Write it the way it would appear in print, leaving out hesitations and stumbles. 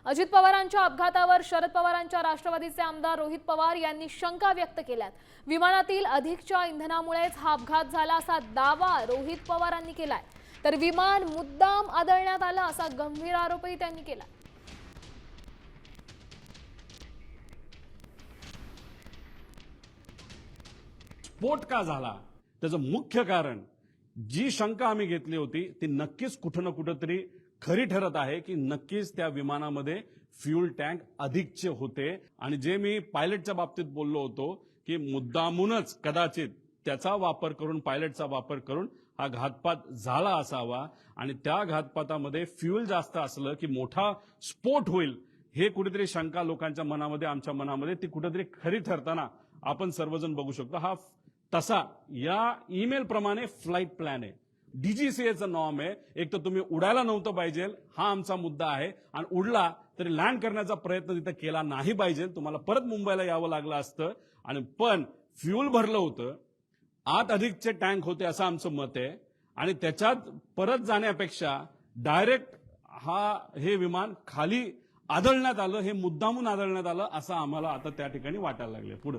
अजित पवारांच्या अपघातावर शरद पवारांच्या राष्ट्रवादीचे आमदार रोहित पवार यांनी शंका व्यक्त केल्यात। विमानातील अधिकच्या इंधनामुळेच हा अपघात झाला असा दावा रोहित पवारांनी केलाय, तर विमान मुद्दाम आदळण्यात आलं असा गंभीर आरोपही त्यांनी केला। स्फोट का झाला त्याचं मुख्य कारण जी शंका आम्ही घेतली होती ती नक्कीच कुठं ना कुठंतरी खरी ठरत आहे की नक्कीच त्या विमानामध्ये फ्यूल टँक अधिकचे होते। आणि जे मी पायलटच्या बाबतीत बोललो होतो की मुद्दामूनच कदाचित त्याचा वापर करून पायलटचा वापर करून हा घातपात झाला असावा आणि त्या घातपातामध्ये फ्यूल जास्त असलं की मोठा स्फोट होईल हे कुठेतरी शंका लोकांच्या मनामध्ये आमच्या मनामध्ये ती कुठेतरी खरी ठरताना आपण सर्वजण बघू शकतो। हा तसा या ईमेल प्रमाणे फ्लाइट प्लॅन आहे, डीजीसीएचं नॉर्म आहे। एक तर तुम्ही उडायला नव्हतं पाहिजे हा आमचा मुद्दा आहे आणि उडला तरी लँड करण्याचा प्रयत्न तिथे केला नाही पाहिजे, तुम्हाला परत मुंबईला यावं लागलं असतं। आणि पण फ्यूल भरलं होतं, आत अधिकचे टँक होते असं आमचं मत आहे आणि त्याच्यात परत जाण्यापेक्षा डायरेक्ट हे विमान खाली आदळण्यात आलं, हे मुद्दामून आदळण्यात आलं असं आम्हाला आता त्या ठिकाणी वाटायला लागले। पुढे